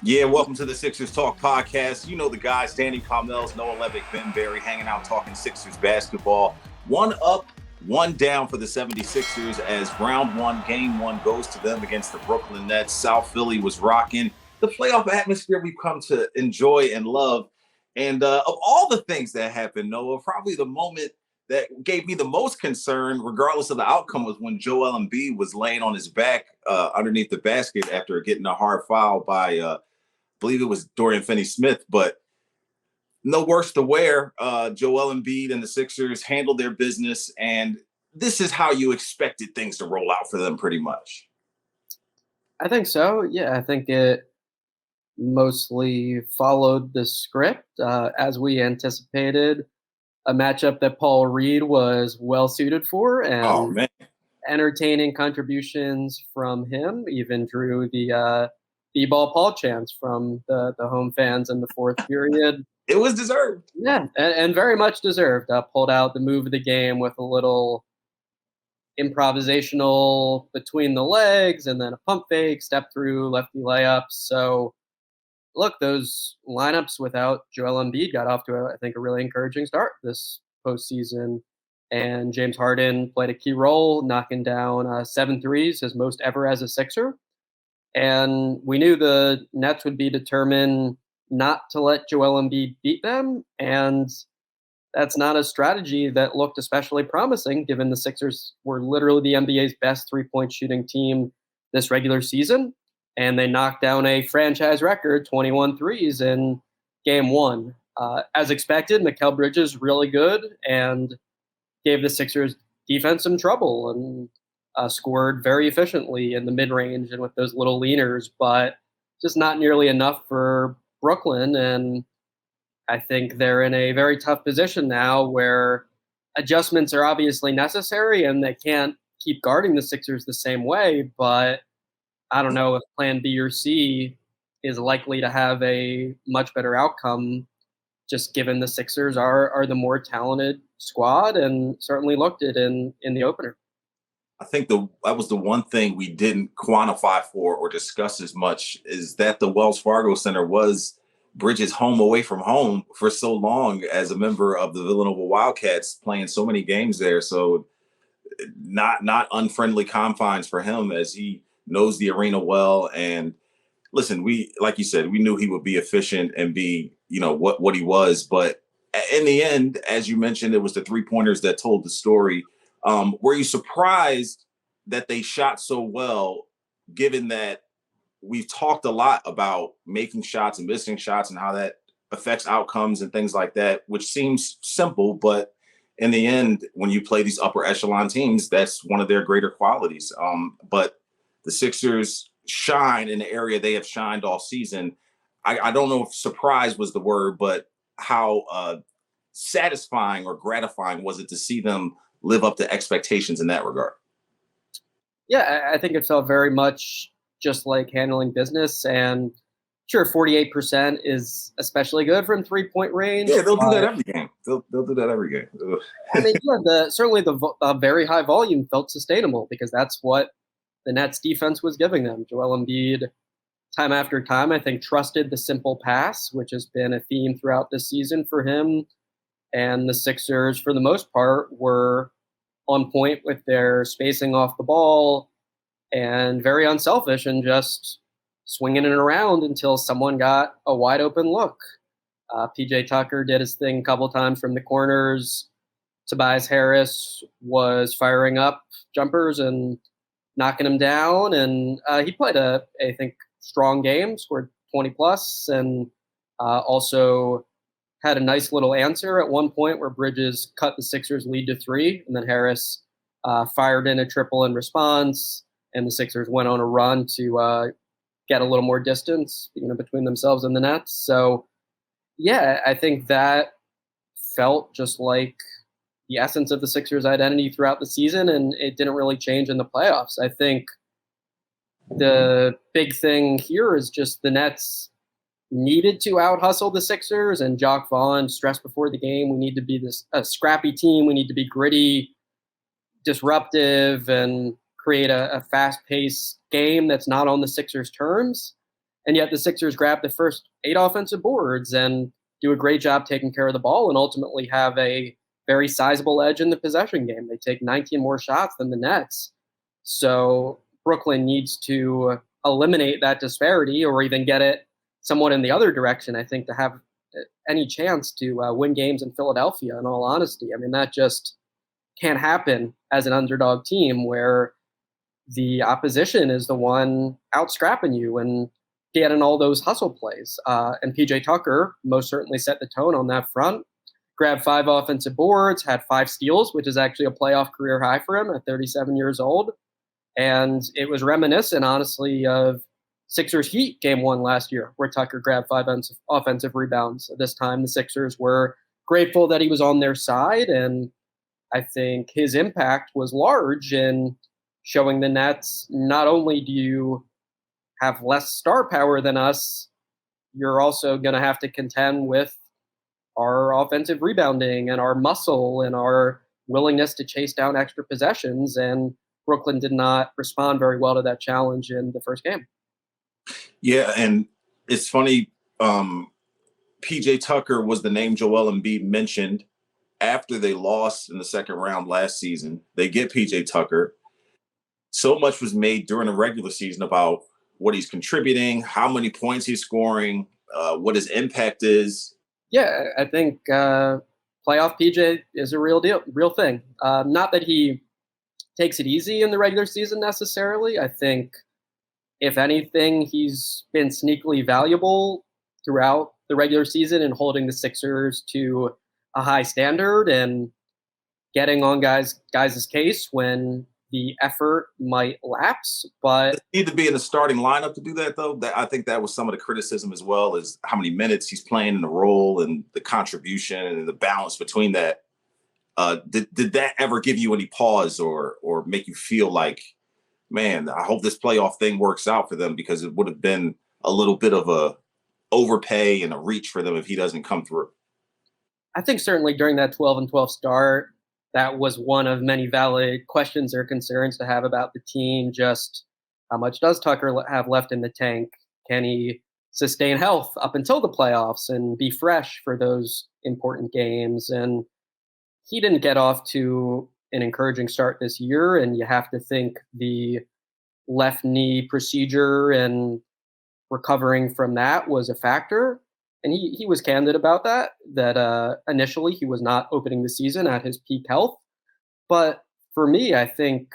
Yeah, welcome to the Sixers Talk podcast. You know the guys, Danny Pommells, Noah Levick, Ben Berry, hanging out talking Sixers basketball. One up, one down for the 76ers as round one, game one goes to them against the Brooklyn Nets. South Philly was rocking the playoff atmosphere we've come to enjoy and love. And of all the things that happened, Noah, probably the moment that gave me the most concern, regardless of the outcome, was when Joel Embiid was laying on his back underneath the basket after getting a hard foul by believe it was Dorian Finney-Smith, but no worse to wear. Joel Embiid and the Sixers handled their business, and this is how you expected things to roll out for them pretty much. I think so. Yeah, I think it mostly followed the script as we anticipated. A matchup that Paul Reed was well suited for, Oh, and man. entertaining contributions from him. Even drew the B-ball Paul chants from the home fans in the fourth period. It was deserved. Yeah, and very much deserved. Pulled out the move of the game with a little improvisational between the legs and then a pump fake, step through, lefty layups. So look, those lineups without Joel Embiid got off to, I think, a really encouraging start this postseason. And James Harden played a key role, knocking down 7 threes, his most ever as a Sixer. And we knew the Nets would be determined not to let Joel Embiid beat them. And that's not a strategy that looked especially promising, given the Sixers were literally the NBA's best three-point shooting team this regular season. And they knocked down a franchise record 21 threes in game one. As expected, Mikal Bridges really good and gave the Sixers defense some trouble and scored very efficiently in the mid-range and with those little leaners, but just not nearly enough for Brooklyn. And I think they're in a very tough position now where adjustments are obviously necessary and they can't keep guarding the Sixers the same way. But I don't know if plan B or C is likely to have a much better outcome, just given the Sixers are the more talented squad and certainly looked it in the opener. I think that was the one thing we didn't quantify for or discuss as much is that the Wells Fargo Center was Bridges' home away from home for so long as a member of the Villanova Wildcats, playing so many games there. So not unfriendly confines for him, as he knows the arena well. And listen, we, like you said, we knew he would be efficient and be, what he was. But in the end, as you mentioned, it was the 3-pointers that told the story. Were you surprised that they shot so well, given that we've talked a lot about making shots and missing shots and how that affects outcomes and things like that, which seems simple, but in the end, when you play these upper echelon teams, that's one of their greater qualities. But the Sixers shine in the area they have shined all season. I don't know if surprise was the word, but how satisfying or gratifying was it to see them live up to expectations in that regard? Yeah, I think it felt very much just like handling business. And sure, 48% is especially good from 3-point range. Yeah, they'll do that every game. They'll do that every game. I mean, yeah, certainly the very high volume felt sustainable because that's what the Nets defense was giving them. Joel Embiid, time after time, I think trusted the simple pass, which has been a theme throughout this season for him. And the Sixers, for the most part, were on point with their spacing off the ball and very unselfish and just swinging it around until someone got a wide open look. PJ Tucker did his thing a couple times from the corners. Tobias Harris was firing up jumpers and knocking him down. And he played I think, strong game, scored 20 plus, and also had a nice little answer at one point where Bridges cut the Sixers lead to 3, and then Harris fired in a triple in response, and the Sixers went on a run to get a little more distance, between themselves and the Nets. So, yeah, I think that felt just like the essence of the Sixers' identity throughout the season, and it didn't really change in the playoffs. I think the big thing here is just the Nets needed to out hustle the Sixers, and Jock Vaughn stressed before the game, we need to be a scrappy team. We need to be gritty, disruptive, and create a fast-paced game that's not on the Sixers' terms. And yet the Sixers grab the first 8 offensive boards and do a great job taking care of the ball and ultimately have a very sizable edge in the possession game. They take 19 more shots than the Nets. So Brooklyn needs to eliminate that disparity or even get it somewhat in the other direction, I think, to have any chance to win games in Philadelphia, in all honesty. I mean, that just can't happen as an underdog team where the opposition is the one out-scrapping you and getting all those hustle plays. And PJ Tucker most certainly set the tone on that front. Grabbed 5 offensive boards, had 5 steals, which is actually a playoff career high for him at 37 years old. And it was reminiscent, honestly, of Sixers Heat game 1 last year, where Tucker grabbed 5 offensive rebounds. This time the Sixers were grateful that he was on their side, and I think his impact was large in showing the Nets, not only do you have less star power than us, you're also going to have to contend with our offensive rebounding and our muscle and our willingness to chase down extra possessions. And Brooklyn did not respond very well to that challenge in the first game. Yeah, and it's funny. PJ Tucker was the name Joel Embiid mentioned after they lost in the second round last season. They get PJ Tucker. So much was made during the regular season about what he's contributing, how many points he's scoring, what his impact is. Yeah, I think playoff PJ is a real deal, real thing. Not that he takes it easy in the regular season necessarily. I think, if anything, he's been sneakily valuable throughout the regular season and holding the Sixers to a high standard and getting on guys' case when the effort might lapse. But need to be in the starting lineup to do that, though. I think that was some of the criticism as well, is how many minutes he's playing in the role and the contribution and the balance between that. Did that ever give you any pause or make you feel like, man, I hope this playoff thing works out for them, because it would have been a little bit of a overpay and a reach for them if he doesn't come through? I think certainly during that 12-12 start, that was one of many valid questions or concerns to have about the team. Just how much does Tucker have left in the tank? Can he sustain health up until the playoffs and be fresh for those important games? And he didn't get off to an encouraging start this year. And you have to think the left knee procedure and recovering from that was a factor. And he was candid about that initially he was not opening the season at his peak health. But for me, I think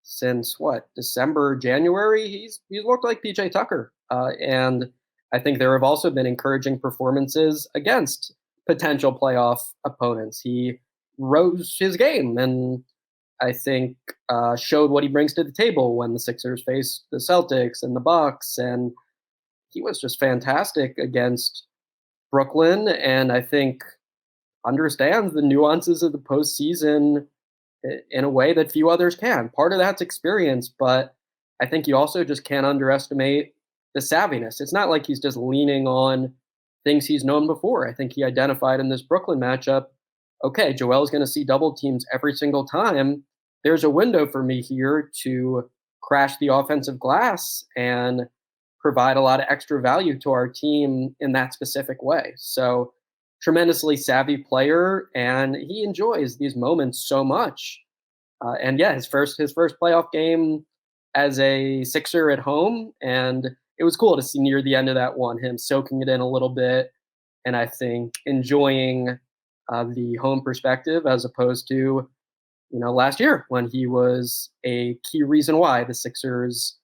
since December, January, he's looked like PJ Tucker. And I think there have also been encouraging performances against potential playoff opponents. He rose his game and I think showed what he brings to the table when the Sixers faced the Celtics and the Bucks. And he was just fantastic against Brooklyn, and I think understands the nuances of the postseason in a way that few others can. Part of that's experience, but I think you also just can't underestimate the savviness. It's not like he's just leaning on things he's known before. I think he identified in this Brooklyn matchup, okay, Joel's going to see double teams every single time. There's a window for me here to crash the offensive glass and provide a lot of extra value to our team in that specific way. So tremendously savvy player, and he enjoys these moments so much. And yeah, his first playoff game as a Sixer at home, and it was cool to see near the end of that one him soaking it in a little bit, and I think enjoying the home perspective as opposed to last year when he was a key reason why the Sixers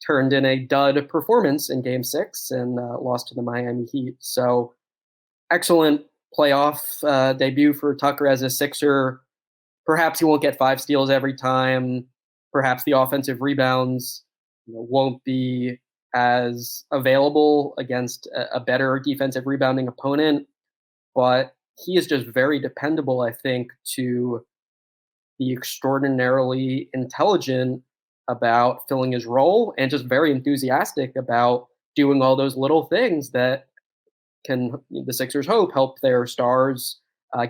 turned in a dud performance in Game 6 and lost to the Miami Heat. So excellent playoff debut for Tucker as a Sixer. Perhaps he won't get 5 steals every time. Perhaps the offensive rebounds won't be as available against a better defensive rebounding opponent. But he is just very dependable, I think, to be extraordinarily intelligent about filling his role and just very enthusiastic about doing all those little things that can, the Sixers hope, help their stars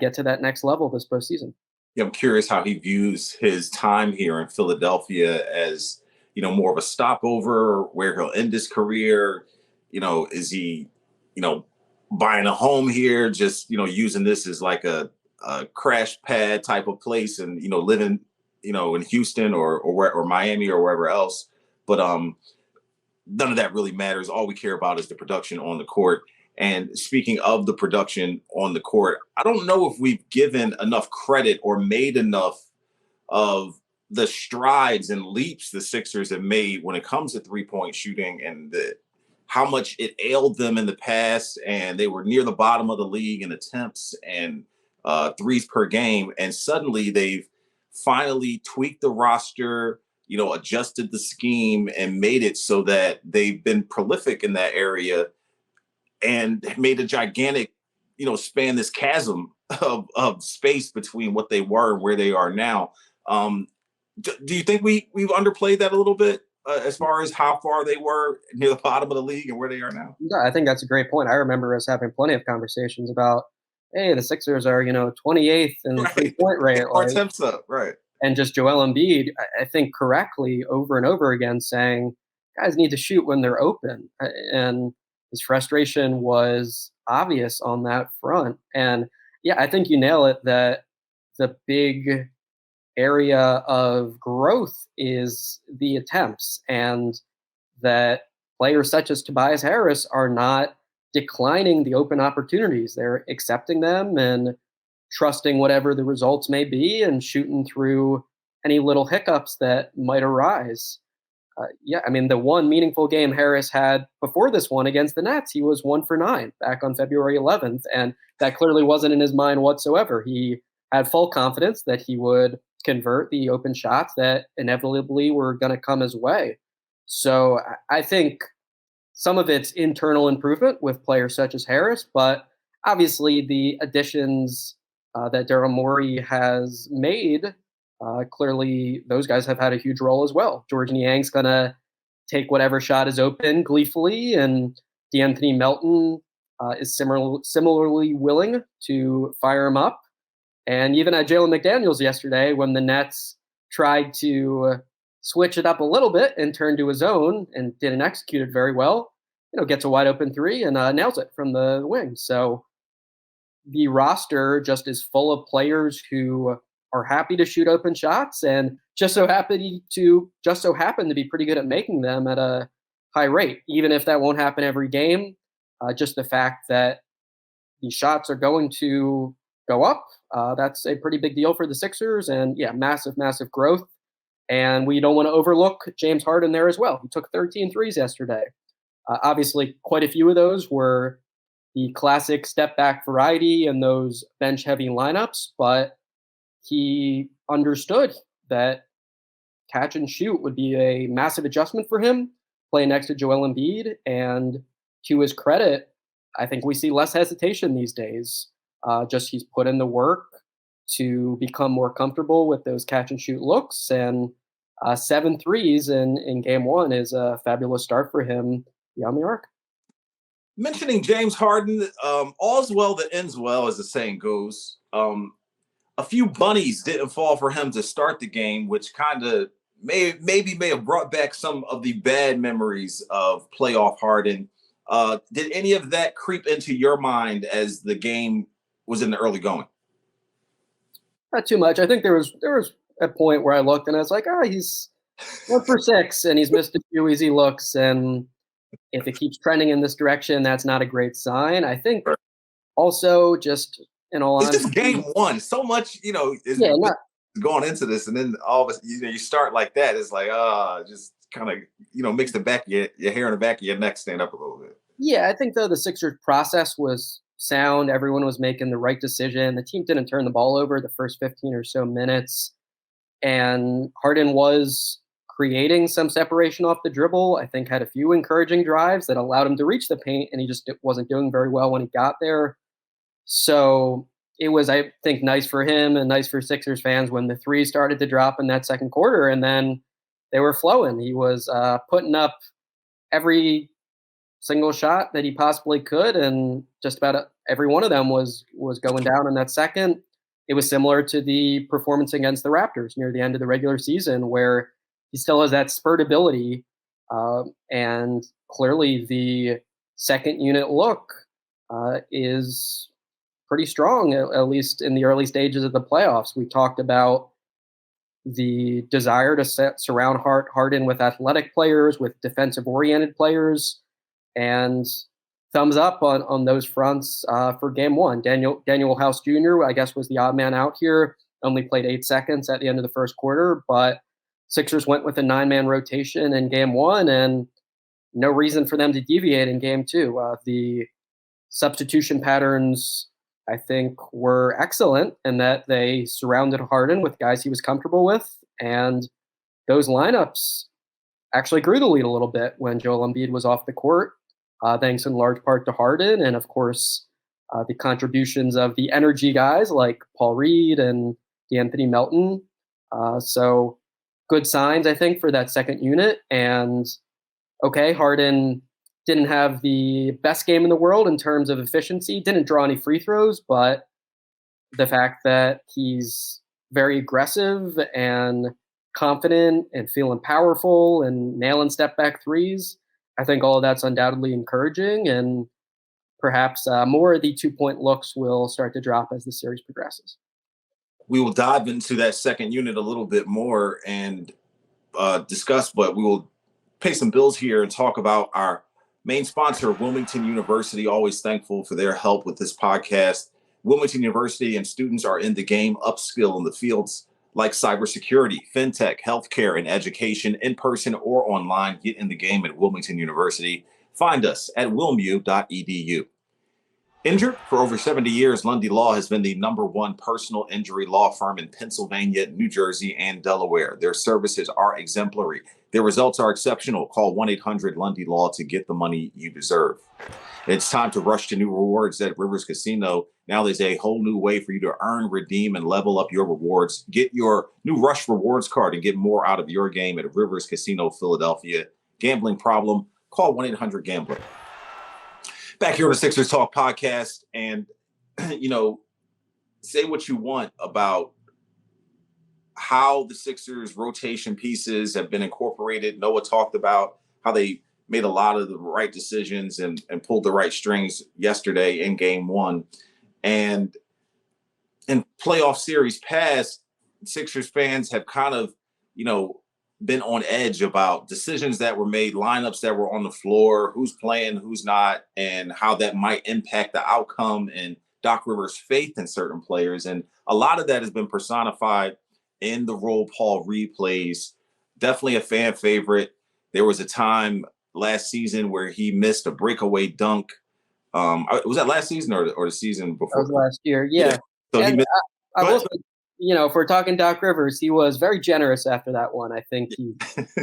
get to that next level this postseason. Yeah, I'm curious how he views his time here in Philadelphia as, more of a stopover, where he'll end his career. is he, buying a home here, just, using this as like a crash pad type of place and, living, in Houston or Miami or wherever else. But none of that really matters. All we care about is the production on the court. And speaking of the production on the court, I don't know if we've given enough credit or made enough of the strides and leaps the Sixers have made when it comes to 3-point shooting and how much it ailed them in the past. And they were near the bottom of the league in attempts and threes per game. And suddenly they've finally tweaked the roster, adjusted the scheme and made it so that they've been prolific in that area and made a gigantic, span this chasm of space between what they were and where they are now. Do you think we've underplayed that a little bit as far as how far they were near the bottom of the league and where they are now? Yeah, I think that's a great point. I remember us having plenty of conversations about, hey, the Sixers are 28th in Right. 3-point rate, Or attempts up, right? and just Joel Embiid, I think correctly over and over again saying guys need to shoot when they're open, and his frustration was obvious on that front. And yeah, I think you nail it that the big area of growth is the attempts, and that players such as Tobias Harris are not declining the open opportunities. They're accepting them and trusting whatever the results may be and shooting through any little hiccups that might arise. Yeah, I mean, the one meaningful game Harris had before this one against the Nets, he was 1 for 9 back on February 11th. And that clearly wasn't in his mind whatsoever. He had full confidence that he would convert the open shots that inevitably were going to come his way. So I think some of it's internal improvement with players such as Harris, but obviously the additions that Daryl Morey has made, clearly those guys have had a huge role as well. George Niang's going to take whatever shot is open gleefully, and DeAnthony Melton is similarly willing to fire him up. And even at Jalen McDaniels yesterday, when the Nets tried to switch it up a little bit and turn to his own and didn't execute it very well, gets a wide open three and nails it from the wing. So the roster just is full of players who are happy to shoot open shots and just so happen to be pretty good at making them at a high rate, even if that won't happen every game. Just the fact that the shots are going to go up, that's a pretty big deal for the Sixers. And yeah, massive, massive growth. And we don't want to overlook James Harden there as well. He took 13 threes yesterday. Obviously, quite a few of those were the classic step back variety and those bench heavy lineups, but he understood that catch and shoot would be a massive adjustment for him playing next to Joel Embiid. And to his credit, I think we see less hesitation these days. Just he's put in the work to become more comfortable with those catch and shoot looks. And 7 threes in game one is a fabulous start for him beyond the arc. Mentioning James Harden, all's well that ends well, as the saying goes. A few bunnies didn't fall for him to start the game, which kind of may have brought back some of the bad memories of playoff Harden. Did any of that creep into your mind as the game was in the early going? Not too much. I think there was a point where I looked and I was like, he's 1 for 6 and he's missed a few easy looks. And if it keeps trending in this direction, that's not a great sign. I think also just in all honesty, it's just game one. So much, is going into this, and then all of a sudden, you start like that. It's like, just kind of, makes the back of your hair on the back of your neck stand up a little bit. Yeah, I think though the Sixers process was sound. Everyone was making the right decision. The team didn't turn the ball over the first 15 or so minutes, and Harden was creating some separation off the dribble. I think had a few encouraging drives that allowed him to reach the paint, and he just wasn't doing very well when he got there. So it was, I think, nice for him and nice for Sixers fans when the threes started to drop in that second quarter, and then they were flowing. He was putting up every single shot that he possibly could, and just about every one of them was going down in that second. It was similar to the performance against the Raptors near the end of the regular season, where he still has that spurt ability, and clearly the second unit look is pretty strong, at least in the early stages of the playoffs. We talked about the desire to surround Harden with athletic players, with defensive-oriented players, and thumbs up on those fronts for Game 1. Daniel House Jr., I guess, was the odd man out here. Only played 8 seconds at the end of the first quarter, but Sixers went with a 9-man rotation in Game 1, and no reason for them to deviate in Game 2. The substitution patterns, I think, were excellent in that they surrounded Harden with guys he was comfortable with, and those lineups actually grew the lead a little bit when Joel Embiid was off the court, thanks in large part to Harden, and of course, the contributions of the energy guys like Paul Reed and D'Anthony Melton. So good signs, I think, for that second unit. And okay, Harden didn't have the best game in the world in terms of efficiency, didn't draw any free throws, but the fact that he's very aggressive and confident and feeling powerful and nailing step back threes, I think all of that's undoubtedly encouraging, and perhaps more of the 2-point looks will start to drop as the series progresses. We will dive into that second unit a little bit more and discuss, but we will pay some bills here and talk about our main sponsor, Wilmington University. Always thankful for their help with this podcast. Wilmington University and students are in the game, upskill in the fields like cybersecurity, fintech, healthcare, and education, in person or online. Get in the game at Wilmington University. Find us at wilmu.edu. Injured for over 70 years, Lundy Law has been the #1 personal injury law firm in Pennsylvania, New Jersey, and Delaware. Their services are exemplary. Their results are exceptional. Call 1-800-LUNDY-LAW to get the money you deserve. It's time to rush to new rewards at Rivers Casino. Now there's a whole new way for you to earn, redeem, and level up your rewards. Get your new Rush Rewards card and get more out of your game at Rivers Casino, Philadelphia. Gambling problem? Call 1-800-GAMBLER. Back here on the Sixers Talk podcast, and, say what you want about how the Sixers rotation pieces have been incorporated. Noah talked about how they made a lot of the right decisions and pulled the right strings yesterday in Game 1. And in playoff series past, Sixers fans have kind of, been on edge about decisions that were made, lineups that were on the floor, who's playing, who's not, and how that might impact the outcome and Doc Rivers' faith in certain players. And a lot of that has been personified in the role Paul Reed plays. Definitely a fan favorite. There was a time last season where he missed a breakaway dunk. Was that last season or the season before? That was last year, yeah. So he missed. I will say, if we're talking Doc Rivers, he was very generous after that one. I think he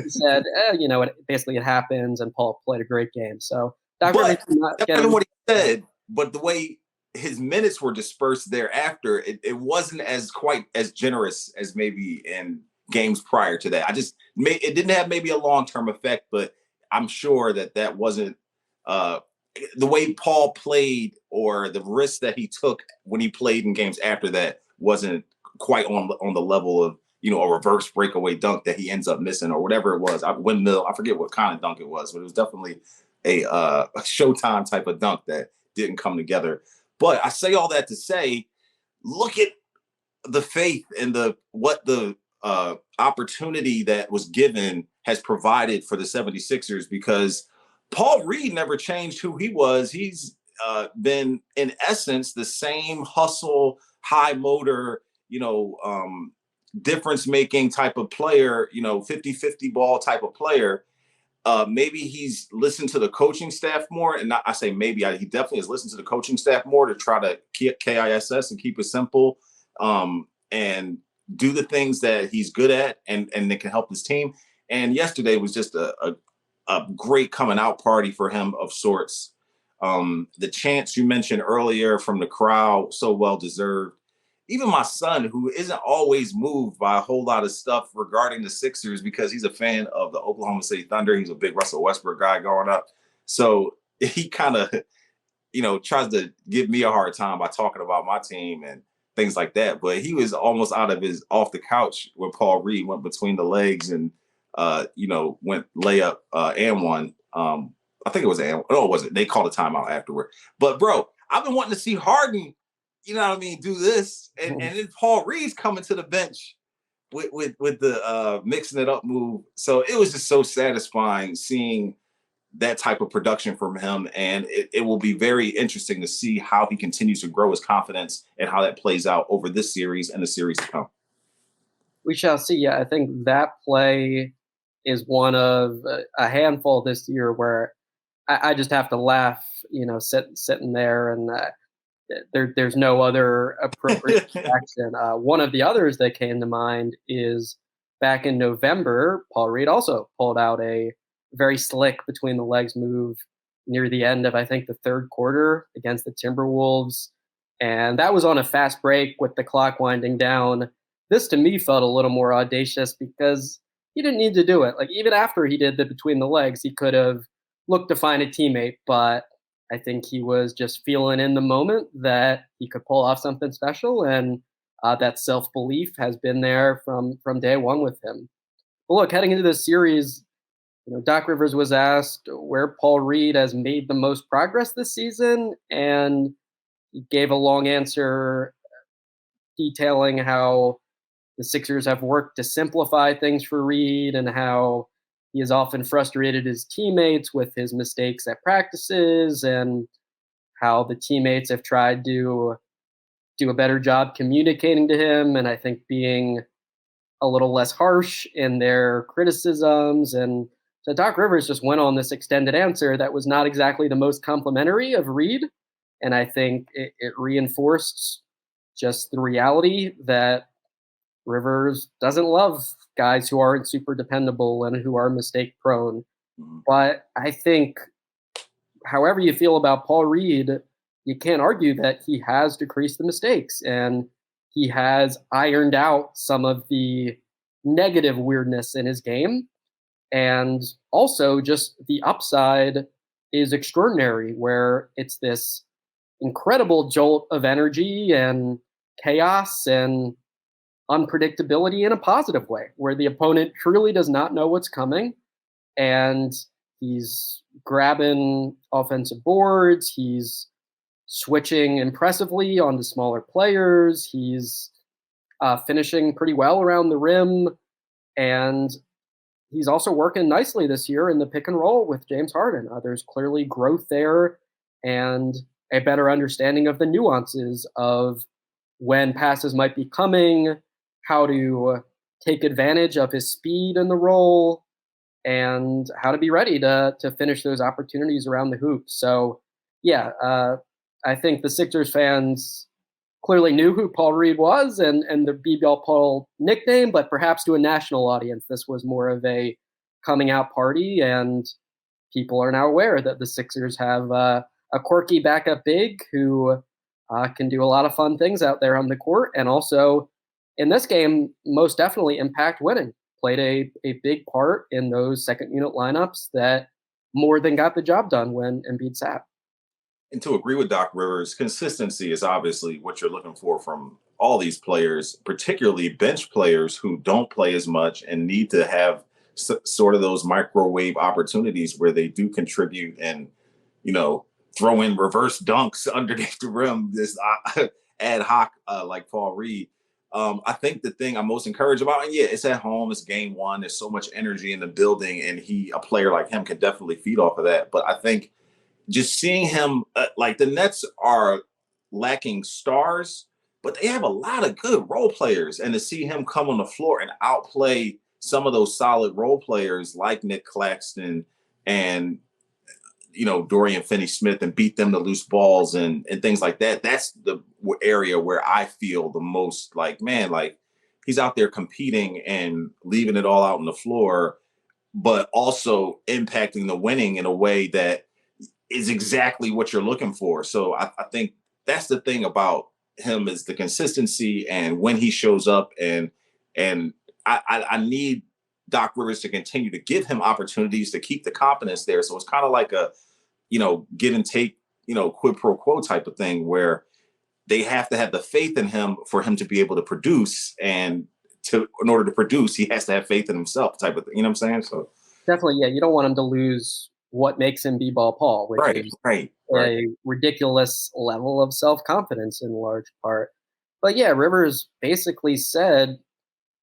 said, it happens, and Paul played a great game. So Doc Rivers did not get what he said, but the way his minutes were dispersed thereafter, it wasn't quite as generous as maybe in games prior to that. It didn't have maybe a long-term effect, but I'm sure that wasn't the way Paul played, or the risk that he took when he played in games after that wasn't quite on the level of, a reverse breakaway dunk that he ends up missing, or whatever it was. Windmill, I forget what kind of dunk it was, but it was definitely a Showtime type of dunk that didn't come together. But I say all that to say, look at the faith and what the opportunity that was given has provided for the 76ers, because Paul Reed never changed who he was. He's been, in essence, the same hustle, high motor, difference-making type of player, 50-50 ball type of player. Maybe he's listened to the coaching staff more, and I say maybe, he definitely has listened to the coaching staff more to try to keep KISS and keep it simple, and do the things that he's good at and that can help his team. And yesterday was just a great coming out party for him of sorts. The chants you mentioned earlier from the crowd, so well deserved. Even my son, who isn't always moved by a whole lot of stuff regarding the Sixers because he's a fan of the Oklahoma City Thunder. He's a big Russell Westbrook guy growing up. So he kind of, tries to give me a hard time by talking about my team and things like that. But he was almost off the couch when Paul Reed went between the legs and, went layup and one. I think it was no, it wasn't. They called a timeout afterward. But bro, I've been wanting to see Harden, you know what I mean, do this, and then Paul Reed's coming to the bench with the mixing it up move. So it was just so satisfying seeing that type of production from him, and it will be very interesting to see how he continues to grow his confidence and how that plays out over this series and the series to come. We shall see. Yeah, I think that play is one of a handful this year where I just have to laugh, sitting there, and there's no other appropriate reaction. One of the others that came to mind is back in November, Paul Reed also pulled out a very slick between the legs move near the end of, I think, the third quarter against the Timberwolves. And that was on a fast break with the clock winding down. This to me felt a little more audacious because he didn't need to do it. Like, even after he did the between the legs, he could have looked to find a teammate, but I think he was just feeling in the moment that he could pull off something special, and that self belief has been there from day one with him. But look, heading into this series, Doc Rivers was asked where Paul Reed has made the most progress this season, and he gave a long answer detailing how the Sixers have worked to simplify things for Reed and how he has often frustrated his teammates with his mistakes at practices and how the teammates have tried to do a better job communicating to him, and I think being a little less harsh in their criticisms. And so Doc Rivers just went on this extended answer that was not exactly the most complimentary of Reed. And I think it reinforced just the reality that Rivers doesn't love guys who aren't super dependable and who are mistake prone. Mhm. But I think, however you feel about Paul Reed, you can't argue that he has decreased the mistakes and he has ironed out some of the negative weirdness in his game. And also, just the upside is extraordinary, where it's this incredible jolt of energy and chaos and unpredictability in a positive way, where the opponent truly does not know what's coming. And he's grabbing offensive boards, he's switching impressively onto smaller players, he's finishing pretty well around the rim. And he's also working nicely this year in the pick and roll with James Harden. There's clearly growth there and a better understanding of the nuances of when passes might be coming, how to take advantage of his speed in the role, and how to be ready to finish those opportunities around the hoop. So, yeah, I think the Sixers fans clearly knew who Paul Reed was and the B-Ball Paul nickname, but perhaps to a national audience, this was more of a coming out party, and people are now aware that the Sixers have a quirky backup big who can do a lot of fun things out there on the court, and also in this game, most definitely impact winning. Played a big part in those second unit lineups that more than got the job done when Embiid sat. And to agree with Doc Rivers, consistency is obviously what you're looking for from all these players, particularly bench players who don't play as much and need to have sort of those microwave opportunities where they do contribute and, throw in reverse dunks underneath the rim, this ad hoc like Paul Reed. I think the thing I'm most encouraged about, and yeah, it's at home, it's game one, there's so much energy in the building, and a player like him can definitely feed off of that. But I think just seeing him, like the Nets are lacking stars, but they have a lot of good role players. And to see him come on the floor and outplay some of those solid role players like Nick Claxton and Dorian Finney-Smith and beat them to loose balls and things like that. That's the area where I feel the most like, man, like he's out there competing and leaving it all out on the floor, but also impacting the winning in a way that is exactly what you're looking for. So I think that's the thing about him is the consistency and when he shows up and I need Doc Rivers to continue to give him opportunities to keep the confidence there. So it's kind of like a, give and take, quid pro quo type of thing where they have to have the faith in him for him to be able to produce. And in order to produce, he has to have faith in himself type of thing. You know what I'm saying? So Definitely, yeah. You don't want him to lose what makes him B-ball Paul, which Right, is right, right. a ridiculous level of self-confidence in large part. But yeah, Rivers basically said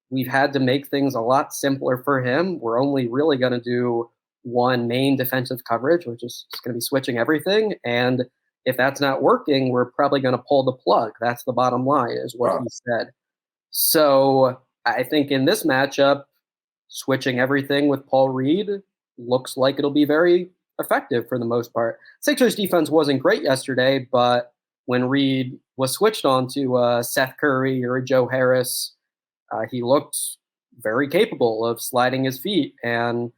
we've had to make things a lot simpler for him. We're only really going to do one main defensive coverage, which is just going to be switching everything. And if that's not working, we're probably going to pull the plug. That's the bottom line, is what he said. So I think in this matchup, switching everything with Paul Reed looks like it'll be very effective for the most part. Sixers defense wasn't great yesterday, but when Reed was switched on to Seth Curry or Joe Harris, he looked very capable of sliding his feet and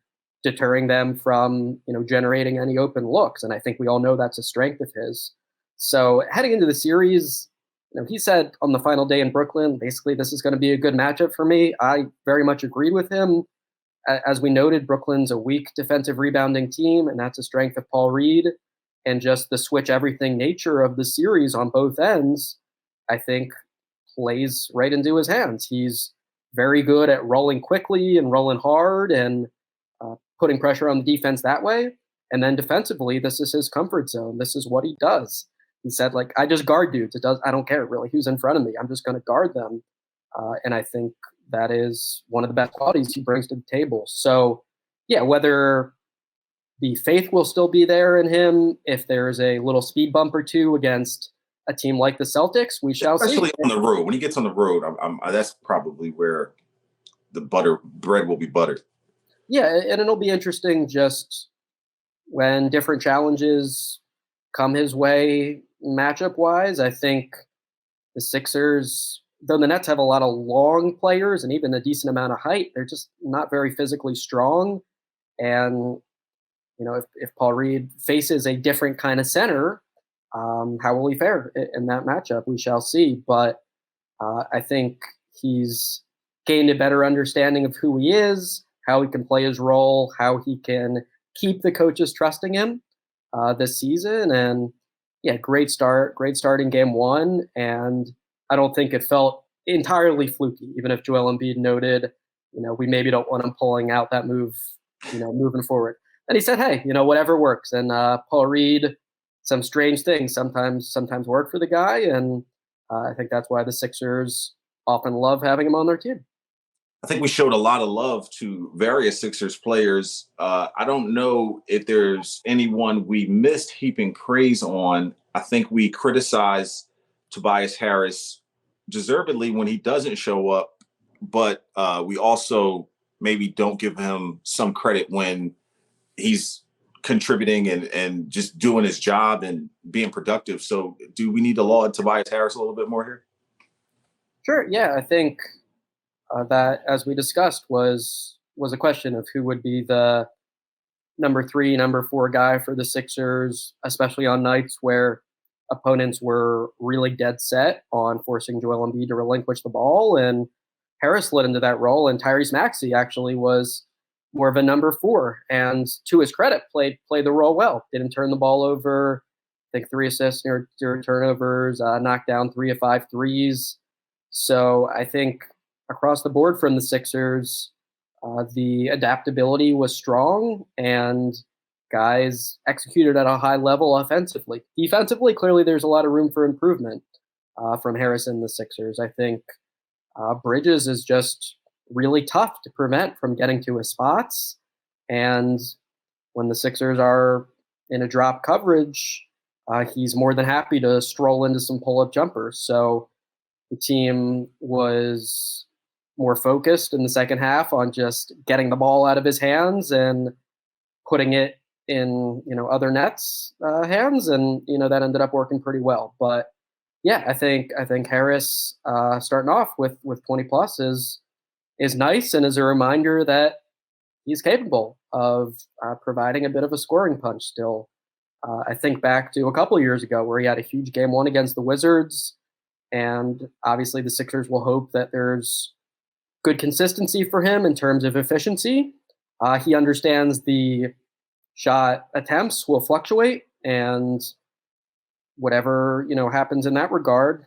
deterring them from generating any open looks. And I think we all know that's a strength of his. So heading into the series, he said on the final day in Brooklyn, basically, this is going to be a good matchup for me. I very much agreed with him. As we noted, Brooklyn's a weak defensive rebounding team, and that's a strength of Paul Reed. And just the switch everything nature of the series on both ends, I think, plays right into his hands. He's very good at rolling quickly and rolling hard and putting pressure on the defense that way. And then defensively, this is his comfort zone. This is what he does. He said, like, I just guard dudes. I don't care really who's in front of me. I'm just going to guard them. And I think that is one of the best qualities he brings to the table. So, yeah, whether the faith will still be there in him, if there's a little speed bump or two against a team like the Celtics, we shall see. Especially on the road. When he gets on the road, that's probably where the bread will be buttered. Yeah, and it'll be interesting just when different challenges come his way matchup-wise. I think the Sixers, though the Nets have a lot of long players and even a decent amount of height, they're just not very physically strong. And, if Paul Reed faces a different kind of center, how will he fare in that matchup? We shall see. But I think he's gained a better understanding of who he is, how he can play his role, how he can keep the coaches trusting him this season. And yeah, great start in game one. And I don't think it felt entirely fluky, even if Joel Embiid noted, we maybe don't want him pulling out that move, moving forward. And he said, hey, whatever works. And Paul Reed, some strange things sometimes work for the guy. And I think that's why the Sixers often love having him on their team. I think we showed a lot of love to various Sixers players. I don't know if there's anyone we missed heaping praise on. I think we criticize Tobias Harris deservedly when he doesn't show up, but we also maybe don't give him some credit when he's contributing and just doing his job and being productive. So do we need to laud Tobias Harris a little bit more here? Sure. Yeah, I think that, as we discussed, was a question of who would be the number 3, number 4 guy for the Sixers, especially on nights where opponents were really dead set on forcing Joel Embiid to relinquish the ball. And Harris slid into that role, and Tyrese Maxey actually was more of a number 4. And to his credit, played the role well. Didn't turn the ball over. I think 3 assists, 0 turnovers, knocked down 3 of 5 threes. So I think across the board from the Sixers, the adaptability was strong and guys executed at a high level offensively. Defensively, clearly there's a lot of room for improvement from Harris and the Sixers. I think Bridges is just really tough to prevent from getting to his spots. And when the Sixers are in a drop coverage, he's more than happy to stroll into some pull-up jumpers. So the team was more focused in the second half on just getting the ball out of his hands and putting it in other nets hands, and that ended up working pretty well. But yeah, I think Harris starting off with 20 plus is nice, and is a reminder that he's capable of providing a bit of a scoring punch still. I think back to a couple of years ago where he had a huge game one against the Wizards, and obviously the Sixers will hope that there's good consistency for him in terms of efficiency. He understands the shot attempts will fluctuate, and whatever happens in that regard,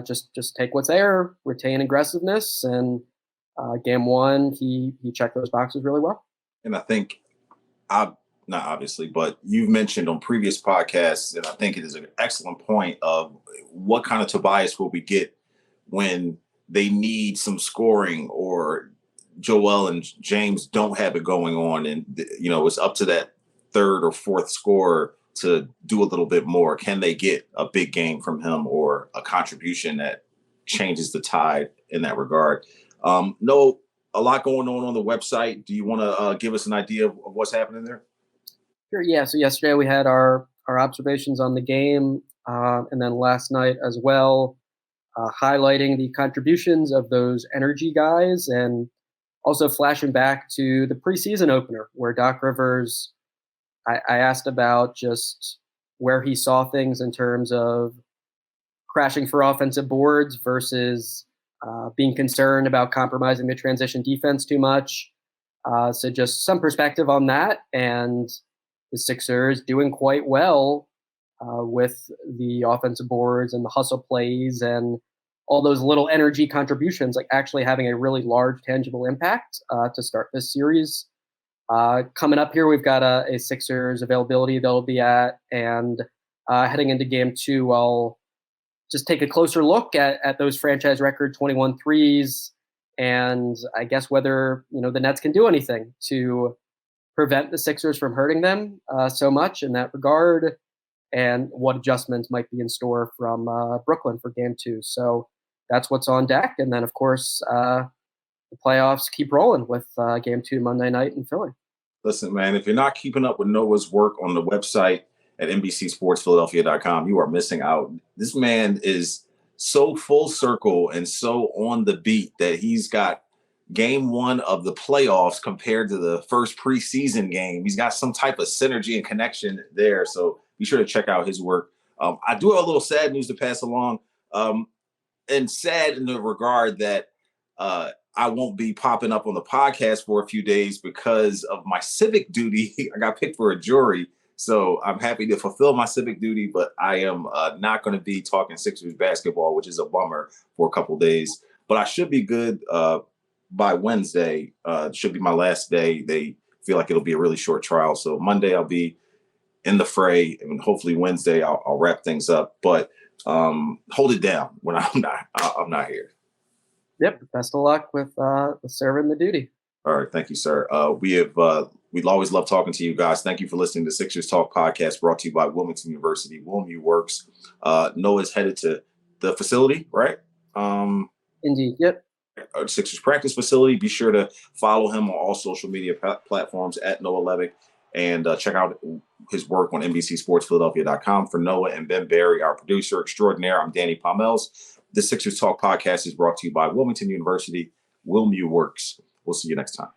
just take what's there, retain aggressiveness, and game one he checked those boxes really well. And I think I not obviously, but you've mentioned on previous podcasts, and I think it is an excellent point of what kind of Tobias will we get when they need some scoring or Joel and James don't have it going on, and it's up to that third or fourth scorer to do a little bit more. Can they get a big game from him or a contribution that changes the tide in that regard? No, a lot going on the website. Do you want to give us an idea of what's happening there? Sure. Yeah. So yesterday we had our observations on the game, and then last night as well, highlighting the contributions of those energy guys, and also flashing back to the preseason opener where Doc Rivers. I asked about just where he saw things in terms of crashing for offensive boards versus being concerned about compromising the transition defense too much. So just some perspective on that, and the Sixers doing quite well with the offensive boards and the hustle plays and all those little energy contributions, like actually having a really large tangible impact to start this series. Coming up here, we've got a Sixers availability they'll be at, and heading into game two, I'll just take a closer look at those franchise record 21 threes, and I guess whether the Nets can do anything to prevent the Sixers from hurting them so much in that regard, and what adjustments might be in store from Brooklyn for game two. So that's what's on deck, and then of course the playoffs keep rolling with game two Monday night in Philly. Listen, man, if you're not keeping up with Noah's work on the website at NBCSportsPhiladelphia.com, you are missing out. This man is so full circle and so on the beat that he's got game one of the playoffs compared to the first preseason game. He's got some type of synergy and connection there. So be sure to check out his work. I do have a little sad news to pass along, and sad in the regard that I won't be popping up on the podcast for a few days because of my civic duty. I got picked for a jury. So I'm happy to fulfill my civic duty, but I am not going to be talking Sixers basketball, which is a bummer, for a couple days. But I should be good by Wednesday. Should be my last day. They feel like it'll be a really short trial. So Monday I'll be in the fray, and hopefully Wednesday I'll wrap things up. But hold it down when I'm not here. Yep. Best of luck with serving the duty. All right. Thank you, sir. We'd always love talking to you guys. Thank you for listening to Sixers Talk podcast, brought to you by Wilmington University. WilMU Works. Noah's headed to the facility, right? Indeed. Yep. Sixers practice facility. Be sure to follow him on all social media platforms at Noah Levick, and check out his work on NBCSportsPhiladelphia.com. For Noah and Ben Barry, our producer extraordinaire, I'm Danny Pommells. The Sixers Talk podcast is brought to you by Wilmington University. WilMU Works. We'll see you next time.